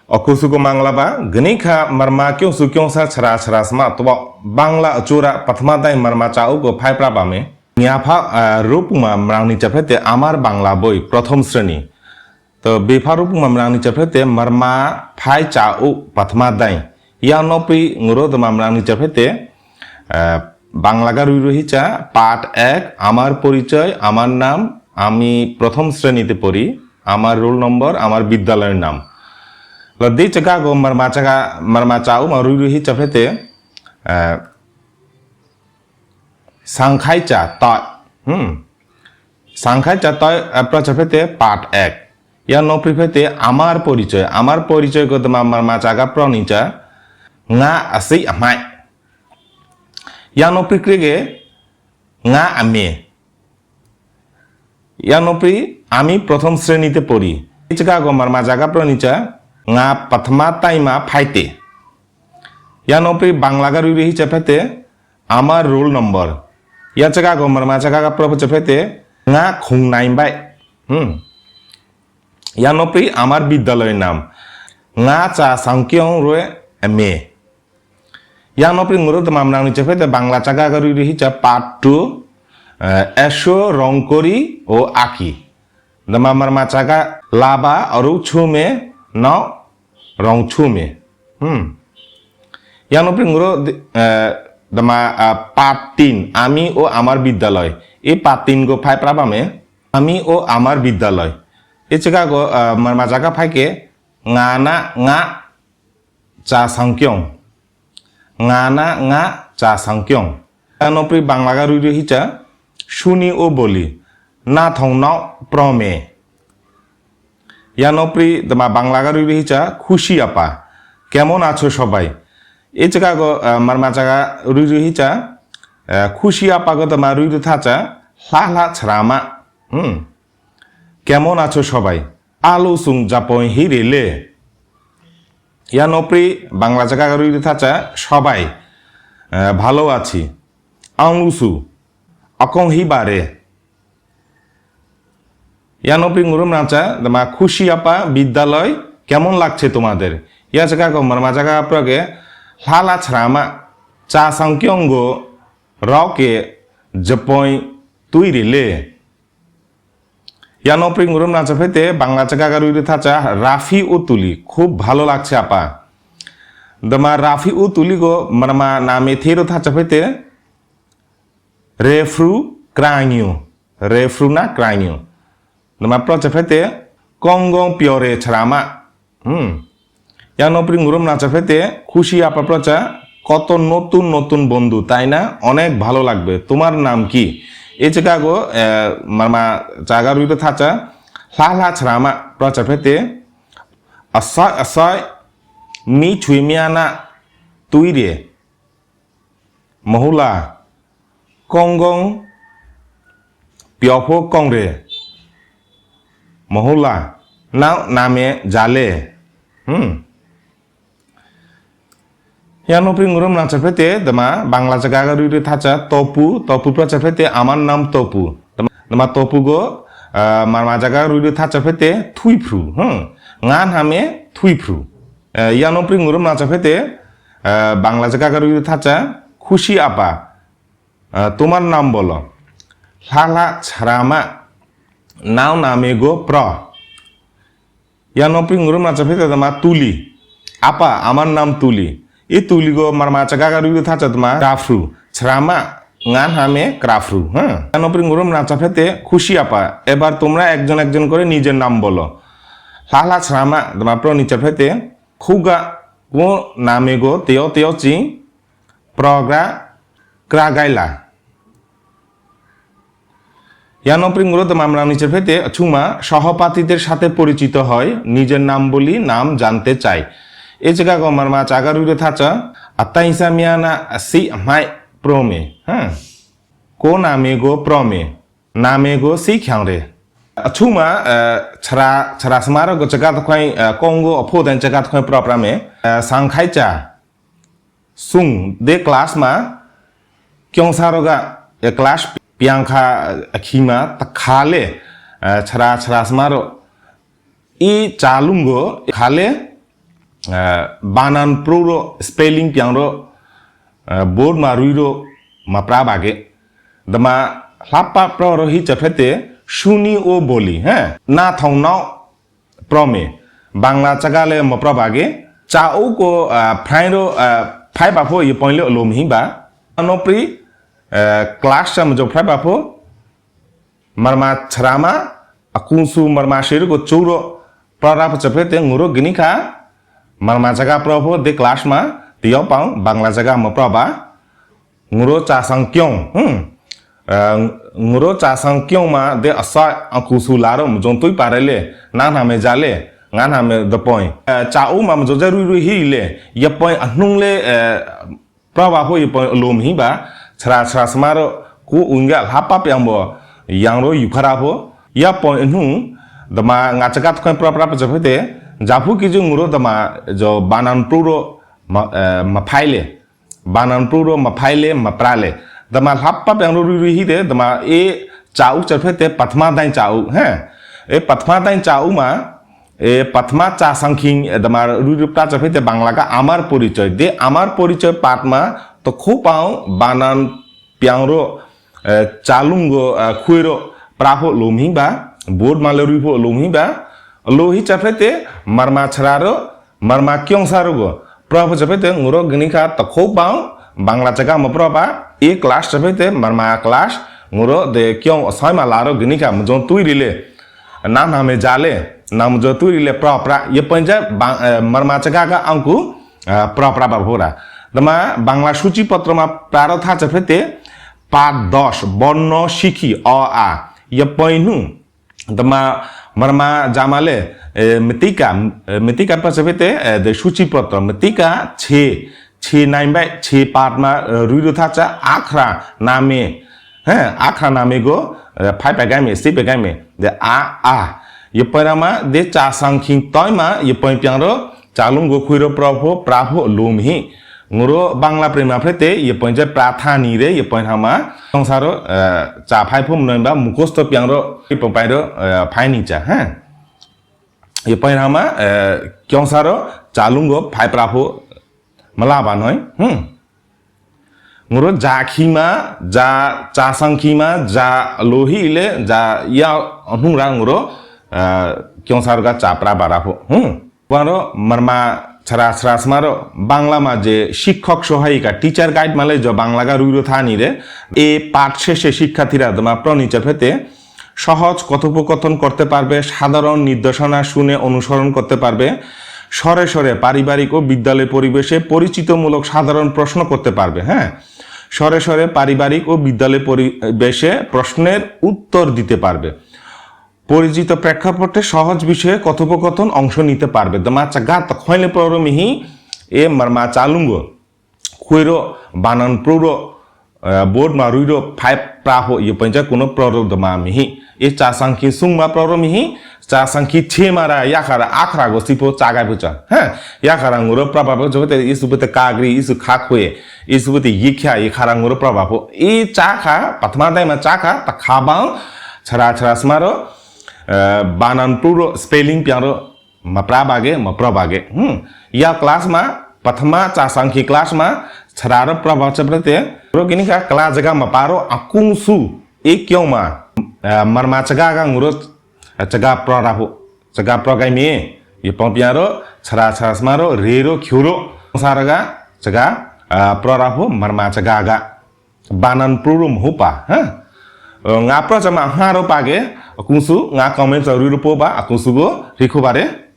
Okusuko manglaba genika marma kyongsu kyongsa chara chara sma to bangla achura pathmadai marma chau go phai prabame nyaapha rupuma mrangni chaphete amar bangla boi prothom shreni to befa rupuma mrangni chaphete marma phai chau pathmadai yanopi ngurodma mrangni chaphete Bangla রুইরহিচা পাঠ 1 আমার পরিচয় আমার নাম আমি প্রথম শ্রেণীতে পড়ি আমার রোল নম্বর আমার বিদ্যালয়ের নাম লদি চাকা গো মারমা চাউ রুইরহিচা ফেতে সাংখাইচা তয় সাংখাইচা তয় প্রচা ফেতে পাঠ 1 ইয়া নপ্রি ফেতে আমার পরিচয় গো Marma চাগা প্রনিচা nga asai amai Yang prikrige nga ame Yang আমি প্রথম শ্রেণীতে পড়ি ইচকা গো মারমা জায়গা প্রনিচা nga pathma taima phaite Yang Bangla গা রুই হিচা ফেতে আমার রোল নম্বর ইয়া চাকা গো মারমা জায়গা প্রভু ফেতে nga khungnai bai Yang আমার বিদ্যালয়ের নাম nga cha sangkyong roe ame Yang nopri ngurut mamnang cepete bangla caga garu hica patu esho rongkori o aki. Dama marma caga laba oru chume no rong chume. Yang nopri ngurut dama patin ami o amar biddaloy. E patin go phai prabame ami o amar biddaloy. E caga go marma caga phai ke ngana nga cha sangkyong. Ngana nga cha sangkyong Anopri bangla ga rui hicha shuni o boli na thong no prome Yanopri dama bangla ga rui hicha খুশি আপা কেমন আছো সবাই এই জায়গা গো মারমা জায়গা রুই হিচা খুশি আপা গো দমা রুই থাচা লা ছরামা কেমন আছো সবাই আলো সুং জাপই হিরেলে ইয়ানপ্রি বাংলা জায়গা রুই থাচা সবাই ভালো আছি আংলুসু অকং হিবারে ইয়ানপ্রি ngurum নাচা দমা খুশি আপা বিদ্যালয় কেমন লাগছে তোমাদের ইয়া জায়গা গো মারমা জায়গা প্রগে লালা ছরামা চা সংক্যঙ্গ রকে জপই তুইরিলে Yanopri ngurum nacha fete bangla caga garu থাচা Rafi ও তুলি খুব ভালো লাগছে আপা দমা রাফি ও তুলি গো মারমা নামে থেরো থাচা ফেতে রেফ্রু না ক্রাইনিউ দমা প্রচা ফেতে কংগং puree ছরামা Yanopri ngurum nacha fete খুশি আপা প্রচা কত নতুন নতুন বন্ধু তাই না অনেক ভালো লাগবে তোমার নাম কি এই জায়গা গো মারমা জায়গা রুইতে থাচা লা ছরামা প্রচা ফেতে আসয় মি ছুইমিয়ানা তুইরে মহুলা কংগং পিয়ফো কংরে মহুলা নাও নামে জালে Yanopri ngurum nacha fete dama bangla jaga garu thacha topu pracha fete amar nam topu dama topu go marma jaga rui thacha fete thuipru ngan hame thuipru Yanopri ngurum nacha fete bangla jaga garu thacha খুশি আপা তোমার নাম বলো লালা ছরামা নাও নামে গো প্র Yanopri ngurum nacha fete dama তুলি আপা আমার নাম তুলি এই তুলিগো মারমা চাগা গারু থাচা তোমা ক্রাফরু ছরামা গান হামে ক্রাফরু Yanopri ngurum নাচা ফেতে খুশি আপা এবার তোমরা একজন একজন করে নিজের নাম বলো লালা ছরামা তোমা প্র নিচা ফেতে খুগা গো নামে গো তেও চি প্রগ্রা ক্রাগাইলা Yanopri ngurum তোমা আমরা নিচে ফেতে ছুমা সহপাঠীদের সাথে পরিচিত হয় নিজের নাম বলি নাম জানতে চাই এই জায়গা গো মারমা চাগা রুই থাচা আত্তাইসা মিয়ানা সি মাই প্রমে কো নামে গো প্রমে নামে গো সি খ্যাংরে ছুমা ছরা সমার গো জায়গা তখাই কঙ্গো অফোদেন জায়গা তখাই প্রপ্রামে সাংখাইচা সুং দে ক্লাস মা kyongsaroga ক্লাস পিয়াংখা খিমা তাখালে ছরা সমaro ই চালুঙ্গো খালে banan pro spelling piang ro board ma rui ro ma pra bage dama lapa pro ro hi chapete shuni o boli ha na thong nau prome bangla chagale ma pra bage cha o ko phai ro phai ba pho ye point lo lom hi ba no pri class sam jo phai ba pho marma chrama akunsu marma shir ko churo pra pa chapete nguro gini kha marma jaga pro pho de class ma tiyo pang bangla jaga ma pra ba nguro cha sang kyong nguro cha sang kyong ma de asa akusu laro mjong tui parele na me jale nga me the point cha u ma mjo jaru ru hi le ye point anung le pra ba pho ye point lom hi ba chra smaro ku unga hapa pyang bo yang ro yu khara pho ya point anung dama nga chagat khoi pra pra pa japete japu ki ju nguro dama jo banan pro ma phaile banan pro ma phaile ma prale dama happa pyang ro ru hi de dama e chau chapete pathma dai chau ha e pathma dai chau ma এ প্রথমা চা সংখিং তোমার রুরুপটা চফেতে বাংলা কা আমার পরিচয় দে আমার পরিচয় পাটমা তো খুপাও বানান পিয়াংরো চালুঙ্গো খুইরো প্রাফো লুমহিবা বোর্ড মালরিফো লুমহিবা লোহি চফেতে মারমা ছড়ারো মারমা কিয়ংসারোগো প্রফো চফেতে nguro গনিকা তো খুপাও বাংলা চাকা মপ্রবা এ ক্লাস চফেতে মারমা ক্লাস nguro de kyong সয়মা লারো গনিকা মজন তুই রিলে नाम हमें जाले नाम जो तू रिले प्रॉपरा ये पंजा मरमा चगा का अंकु प्रॉपरा बाबोरा दमा बांग्ला सूची पत्र में प्रारथा चफेते पाठ 10 वर्ण शिखी अ आ ये पइनु दमा मरमा जामाले मितिका पर चफेते द सूची पत्र मितिका 6 9 बाय 6 पाठ में रुइरुथा चा आखरा नामे हैं आखरा नामे को 5 पेगाई में 6 पेगाई में de a ye parama de cha sangkhing toy ma ye point piang ro chalung go khuiro propho prapho lum hi ngoro bangla prema phrete ye point je pratha ni re ye point hama songsaro cha phai phum noi ba mukosto piang ro pom pai ro phai ni cha ha ye point hama kyongsaro chalung go phai prapho mala ba noi ngoro ja khima ja cha sangkhima ja lohile ja ya hungra ngoro kyongsar ga chapra bara ho waro marma chara chara smaro bangla ma je শিক্ষক সহায়িকা teacher guide মালে যে বাংলা গা রুইরো Thani রে এই পাঠ শেষে শিক্ষার্থীরা তোমা প্রনিচে ফেতে সহজ কথোপকথন করতে পারবে সাধারণ নির্দেশনা শুনে অনুসরণ করতে পারবে সরে সরে পারিবারিক ও বিদ্যালয় পরিবেশে পরিচিতমূলক সাধারণ প্রশ্ন করতে পারবে হ্যাঁ সরে সরে পারিবারিক ও বিদ্যালয় পরিবেশে প্রশ্নের উত্তর দিতে পারবে পরিচিত প্রেক্ষাপটে সহজ বিষয়ে কথোপকথন অংশ নিতে পারবে দমাচা গাত খয়লে প্ররমিহি এ মারমা চালুঙ্গো খুইরো বানান প্রুরো বোর্ড মা রুইরো ফাইভ প্রাহো ই পঞ্জা কোনো প্ররো দমা মিহি এ চা সংখ্যি সুংমা প্ররমিহি চা সংখ্যি ছে মারা ইয়াখারা আখরা গো সিপো চাগাই বুচা হ্যাঁ ইয়াখারা nguro প্রভাব জগতে ইসুবতে কাগরি ইসু খাখয়ে ইসুবতে ইখ্যা ইখারা nguro প্রভাব ই চাখা প্রথমা দাইমা চাখা তা খাবাং ছড়া ছড়া স্মারো banan puro spelling piaro mapra bage mapra bage ya class ma prathama cha sangkhi class ma chhararo prabhav chaprate ro kini ka class jaga maparo akungsu e kyong ma marma chaga ga nguro chaga prarahu chaga progai me ye pong piaro chhara chhara smaro rero khyuro saraga chaga prarahu marma chaga ga banan puro mhupa ha nga pro chama haro page akungsu nga comment sa ruru po ba akungsu go rikho bare